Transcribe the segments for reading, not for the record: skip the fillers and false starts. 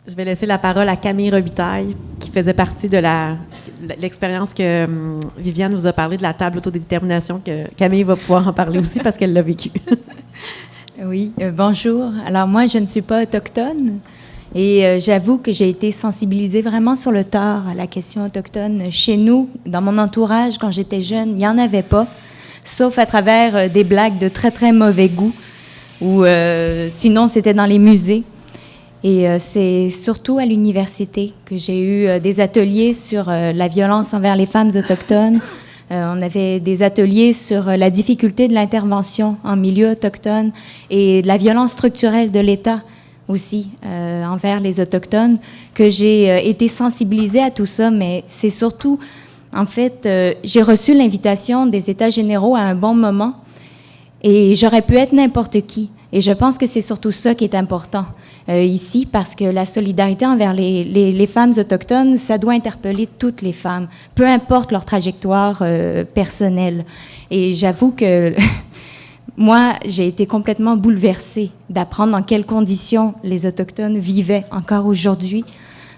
Je vais laisser la parole à Camille Robitaille, qui faisait partie de l'expérience que Viviane vous a parlé de la table autodétermination, que Camille va pouvoir en parler aussi parce qu'elle l'a vécu. Oui, bonjour. Alors moi, je ne suis pas autochtone et j'avoue que j'ai été sensibilisée vraiment sur le tard à la question autochtone. Chez nous, dans mon entourage, quand j'étais jeune, il n'y en avait pas, sauf à travers des blagues de très, très mauvais goût ou sinon, c'était dans les musées. Et c'est surtout à l'université que j'ai eu des ateliers sur la violence envers les femmes autochtones. On avait des ateliers sur la difficulté de l'intervention en milieu autochtone et de la violence structurelle de l'État aussi envers les Autochtones, que j'ai été sensibilisée à tout ça, mais c'est surtout, en fait, j'ai reçu l'invitation des États généraux à un bon moment et j'aurais pu être n'importe qui. Et je pense que c'est surtout ça qui est important ici, parce que la solidarité envers les femmes autochtones, ça doit interpeller toutes les femmes, peu importe leur trajectoire personnelle. Et j'avoue que moi, j'ai été complètement bouleversée d'apprendre dans quelles conditions les Autochtones vivaient encore aujourd'hui.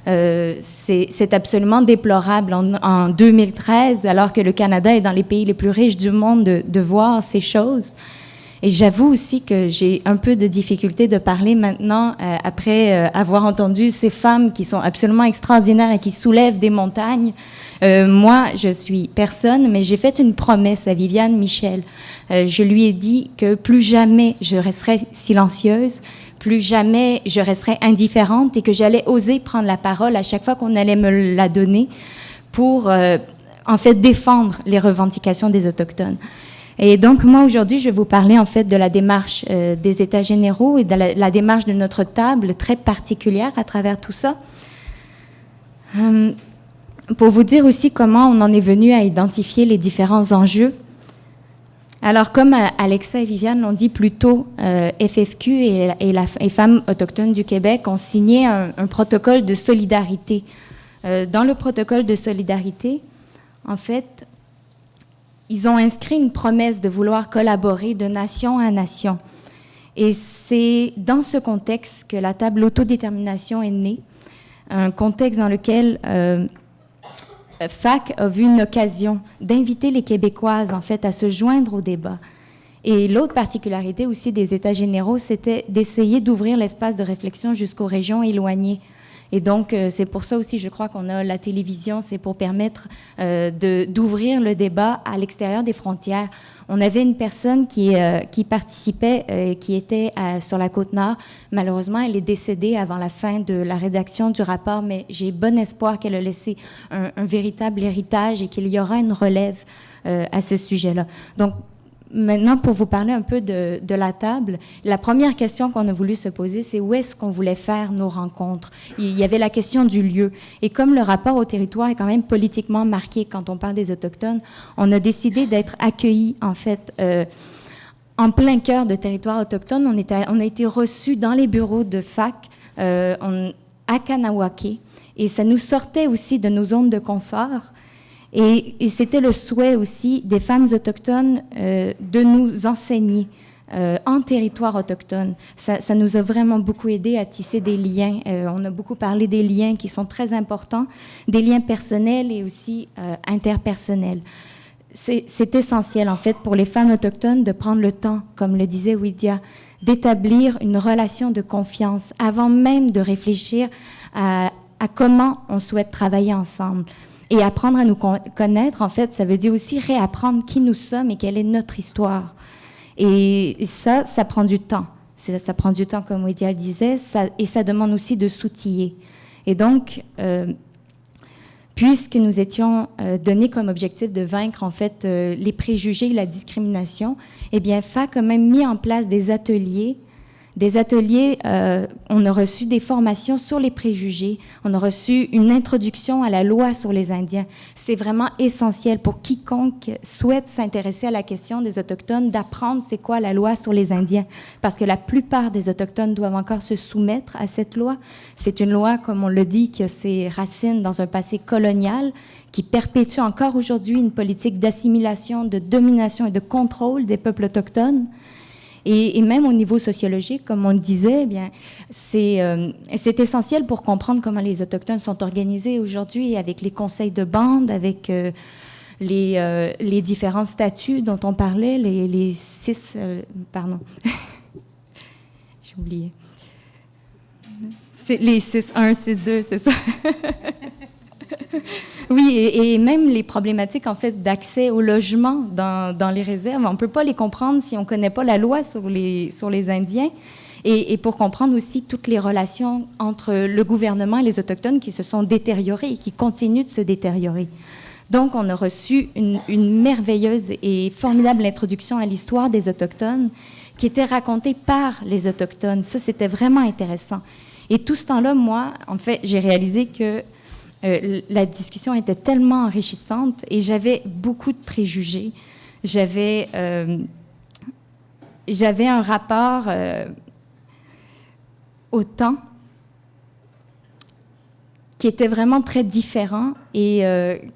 C'est absolument déplorable en 2013, alors que le Canada est dans les pays les plus riches du monde, de voir ces choses. Et j'avoue aussi que j'ai un peu de difficulté de parler maintenant, après avoir entendu ces femmes qui sont absolument extraordinaires et qui soulèvent des montagnes. Moi, je suis personne, mais j'ai fait une promesse à Viviane Michel. Je lui ai dit que plus jamais je resterai silencieuse, plus jamais je resterai indifférente et que j'allais oser prendre la parole à chaque fois qu'on allait me la donner pour, en fait, défendre les revendications des Autochtones. Et donc, moi, aujourd'hui, je vais vous parler, en fait, de la démarche des États généraux et de la démarche de notre table très particulière à travers tout ça. Pour vous dire aussi comment on en est venu à identifier les différents enjeux. Alors, comme Alexa et Viviane l'ont dit plus tôt, FFQ et les femmes autochtones du Québec ont signé un protocole de solidarité. Dans le protocole de solidarité, en fait, ils ont inscrit une promesse de vouloir collaborer de nation à nation. Et c'est dans ce contexte que la table autodétermination est née, un contexte dans lequel FAC a vu une occasion d'inviter les Québécoises, en fait, à se joindre au débat. Et l'autre particularité aussi des États généraux, c'était d'essayer d'ouvrir l'espace de réflexion jusqu'aux régions éloignées. Et donc, c'est pour ça aussi, je crois qu'on a la télévision, c'est pour permettre d'ouvrir le débat à l'extérieur des frontières. On avait une personne qui participait, qui était sur la Côte-Nord. Malheureusement, elle est décédée avant la fin de la rédaction du rapport, mais j'ai bon espoir qu'elle a laissé un véritable héritage et qu'il y aura une relève à ce sujet-là. Donc, maintenant, pour vous parler un peu de la table, la première question qu'on a voulu se poser, c'est où est-ce qu'on voulait faire nos rencontres? Il y avait la question du lieu. Et comme le rapport au territoire est quand même politiquement marqué quand on parle des Autochtones, on a décidé d'être accueillis, en fait, en plein cœur de territoire autochtone. On a été reçus dans les bureaux de FAC à Kanawake. Et ça nous sortait aussi de nos zones de confort. Et c'était le souhait aussi des femmes autochtones de nous enseigner en territoire autochtone. Ça nous a vraiment beaucoup aidé à tisser des liens. On a beaucoup parlé des liens qui sont très importants, des liens personnels et aussi interpersonnels. C'est essentiel, en fait, pour les femmes autochtones de prendre le temps, comme le disait Widia, d'établir une relation de confiance avant même de réfléchir à comment on souhaite travailler ensemble. Et apprendre à nous connaître, en fait, ça veut dire aussi réapprendre qui nous sommes et quelle est notre histoire. Et ça prend du temps. Ça prend du temps, comme Widia le disait, et ça demande aussi de s'outiller. Et donc, puisque nous étions donnés comme objectif de vaincre, en fait, les préjugés et la discrimination, eh bien, FAC a même mis en place des ateliers. On a reçu des formations sur les préjugés, on a reçu une introduction à la loi sur les Indiens. C'est vraiment essentiel pour quiconque souhaite s'intéresser à la question des Autochtones d'apprendre c'est quoi la loi sur les Indiens, parce que la plupart des Autochtones doivent encore se soumettre à cette loi. C'est une loi, comme on le dit, qui a ses racines dans un passé colonial, qui perpétue encore aujourd'hui une politique d'assimilation, de domination et de contrôle des peuples autochtones. Et même au niveau sociologique, comme on le disait, eh bien, c'est essentiel pour comprendre comment les Autochtones sont organisés aujourd'hui, avec les conseils de bande, avec les différents statuts dont on parlait, les 6... pardon. J'ai oublié. C'est les 6-1, 6-2, c'est ça. Oui, et même les problématiques, en fait, d'accès au logement dans les réserves, on ne peut pas les comprendre si on ne connaît pas la loi sur les Indiens. Et pour comprendre aussi toutes les relations entre le gouvernement et les Autochtones qui se sont détériorées et qui continuent de se détériorer. Donc, on a reçu une merveilleuse et formidable introduction à l'histoire des Autochtones qui était racontée par les Autochtones. Ça, c'était vraiment intéressant. Et tout ce temps-là, moi, en fait, j'ai réalisé que la discussion était tellement enrichissante et j'avais beaucoup de préjugés. J'avais un rapport au temps qui était vraiment très différent et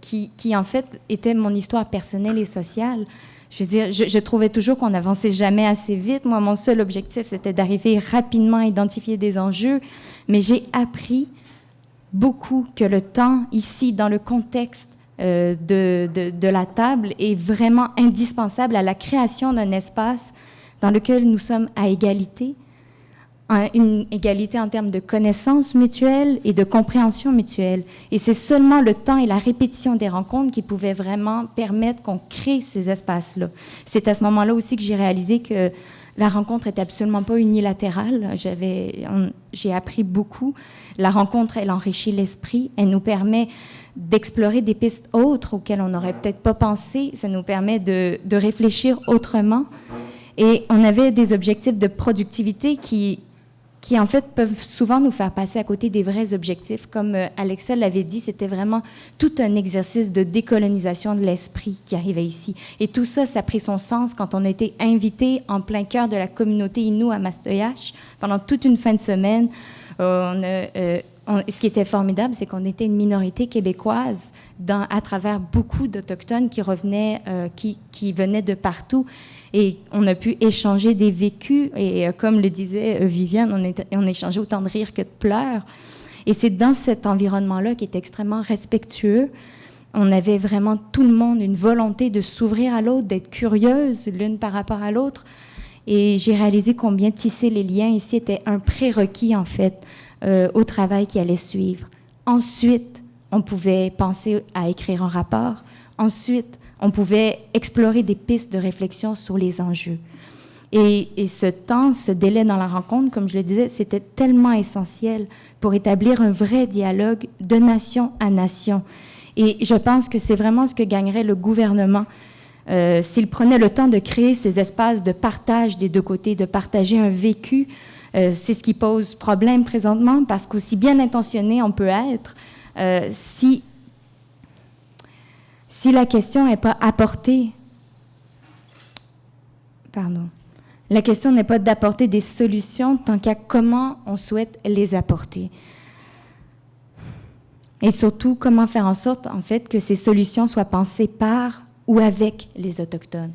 qui, en fait, était mon histoire personnelle et sociale. Je veux dire, je trouvais toujours qu'on n'avançait jamais assez vite. Moi, mon seul objectif, c'était d'arriver rapidement à identifier des enjeux, mais j'ai appris beaucoup que le temps, ici, dans le contexte de la table, est vraiment indispensable à la création d'un espace dans lequel nous sommes à égalité, une égalité en termes de connaissances mutuelles et de compréhension mutuelle. Et c'est seulement le temps et la répétition des rencontres qui pouvaient vraiment permettre qu'on crée ces espaces-là. C'est à ce moment-là aussi que j'ai réalisé que la rencontre n'est absolument pas unilatérale. J'ai appris beaucoup. La rencontre, elle enrichit l'esprit. Elle nous permet d'explorer des pistes autres auxquelles on n'aurait peut-être pas pensé. Ça nous permet de réfléchir autrement. Et on avait des objectifs de productivité qui en fait, peuvent souvent nous faire passer à côté des vrais objectifs. Comme Alexa l'avait dit, c'était vraiment tout un exercice de décolonisation de l'esprit qui arrivait ici. Et tout ça, ça a pris son sens quand on a été invités en plein cœur de la communauté Innu à Mastoyache pendant toute une fin de semaine. Ce qui était formidable, c'est qu'on était une minorité québécoise à travers beaucoup d'Autochtones qui revenaient, qui venaient de partout. Et on a pu échanger des vécus. Et comme le disait Viviane, on échangeait autant de rires que de pleurs. Et c'est dans cet environnement-là qui est extrêmement respectueux. On avait vraiment tout le monde une volonté de s'ouvrir à l'autre, d'être curieuse l'une par rapport à l'autre. Et j'ai réalisé combien tisser les liens ici était un prérequis, en fait, au travail qui allait suivre. Ensuite, on pouvait penser à écrire un rapport. Ensuite, on pouvait explorer des pistes de réflexion sur les enjeux. Et ce temps, ce délai dans la rencontre, comme je le disais, c'était tellement essentiel pour établir un vrai dialogue de nation à nation. Et je pense que c'est vraiment ce que gagnerait le gouvernement s'il prenait le temps de créer ces espaces de partage des deux côtés, de partager un vécu. C'est ce qui pose problème présentement, parce qu'aussi bien intentionné on peut être, si la question n'est pas apportée, la question n'est pas d'apporter des solutions tant qu'à comment on souhaite les apporter. Et surtout, comment faire en sorte, en fait, que ces solutions soient pensées par ou avec les Autochtones.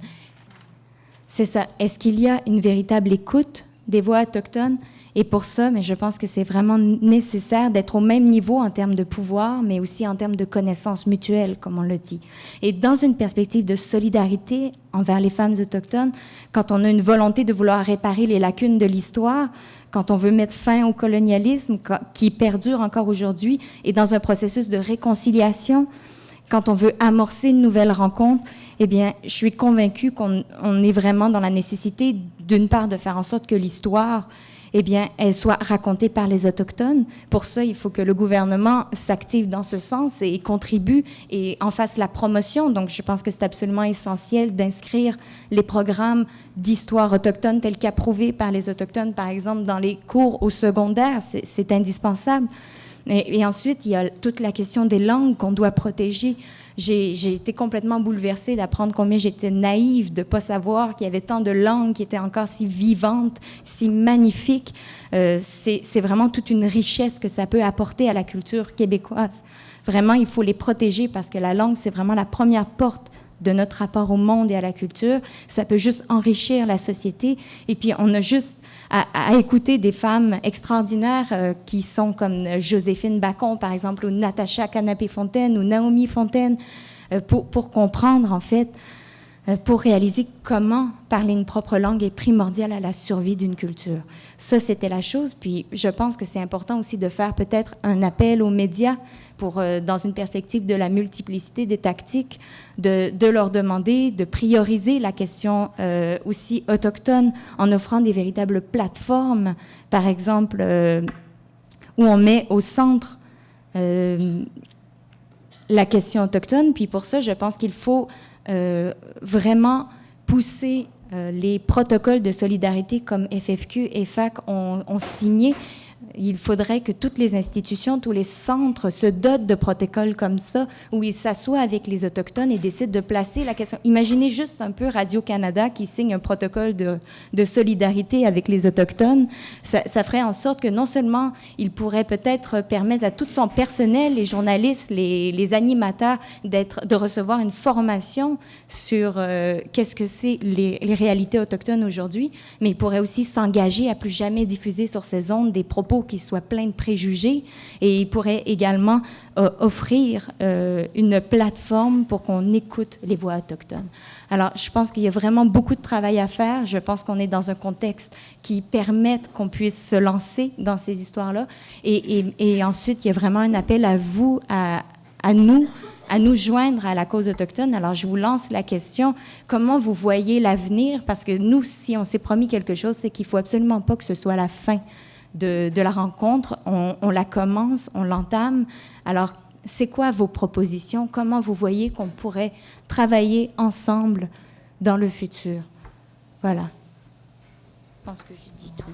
C'est ça. Est-ce qu'il y a une véritable écoute des voix autochtones? Et pour ça, mais je pense que c'est vraiment nécessaire d'être au même niveau en termes de pouvoir, mais aussi en termes de connaissances mutuelles, comme on le dit. Et dans une perspective de solidarité envers les femmes autochtones, quand on a une volonté de vouloir réparer les lacunes de l'histoire, quand on veut mettre fin au colonialisme qui perdure encore aujourd'hui, et dans un processus de réconciliation, quand on veut amorcer une nouvelle rencontre, eh bien, je suis convaincue qu'on est vraiment dans la nécessité, d'une part, de faire en sorte que l'histoire, eh bien, elle soit racontée par les Autochtones. Pour ça, il faut que le gouvernement s'active dans ce sens et contribue et en fasse la promotion. Donc, je pense que c'est absolument essentiel d'inscrire les programmes d'histoire autochtone tels qu'approuvés par les Autochtones, par exemple, dans les cours au secondaire. C'est indispensable. Et ensuite, il y a toute la question des langues qu'on doit protéger. J'ai été complètement bouleversée d'apprendre combien j'étais naïve de ne pas savoir qu'il y avait tant de langues qui étaient encore si vivantes, si magnifiques. C'est vraiment toute une richesse que ça peut apporter à la culture québécoise. Vraiment, il faut les protéger parce que la langue, c'est vraiment la première porte de notre rapport au monde et à la culture. Ça peut juste enrichir la société. Et puis, on a juste à écouter des femmes extraordinaires qui sont comme Joséphine Bacon, par exemple, ou Natacha Canapé-Fontaine, ou Naomi Fontaine, pour comprendre, en fait, pour réaliser comment parler une propre langue est primordial à la survie d'une culture. Ça, c'était la chose. Puis, je pense que c'est important aussi de faire peut-être un appel aux médias pour, dans une perspective de la multiplicité des tactiques, de leur demander de prioriser la question aussi autochtone en offrant des véritables plateformes, par exemple, où on met au centre la question autochtone. Puis pour ça, je pense qu'il faut vraiment pousser les protocoles de solidarité comme FFQ et FAC ont signé. Il faudrait que toutes les institutions, tous les centres se dotent de protocoles comme ça, où ils s'assoient avec les Autochtones et décident de placer la question. Imaginez juste un peu Radio-Canada qui signe un protocole de solidarité avec les Autochtones. Ça ferait en sorte que non seulement il pourrait peut-être permettre à tout son personnel, les journalistes, les animateurs, de recevoir une formation sur qu'est-ce que c'est les réalités autochtones aujourd'hui, mais il pourrait aussi s'engager à plus jamais diffuser sur ces ondes des propos qui soient pleins de préjugés, et il pourrait également offrir une plateforme pour qu'on écoute les voix autochtones. Alors, je pense qu'il y a vraiment beaucoup de travail à faire. Je pense qu'on est dans un contexte qui permette qu'on puisse se lancer dans ces histoires-là. Et ensuite, il y a vraiment un appel à vous, à nous joindre à la cause autochtone. Alors, je vous lance la question, comment vous voyez l'avenir? Parce que nous, si on s'est promis quelque chose, c'est qu'il ne faut absolument pas que ce soit la fin de la rencontre. On la commence, on l'entame. Alors, c'est quoi vos propositions? Comment vous voyez qu'on pourrait travailler ensemble dans le futur? Voilà. Je pense que j'ai dit tout.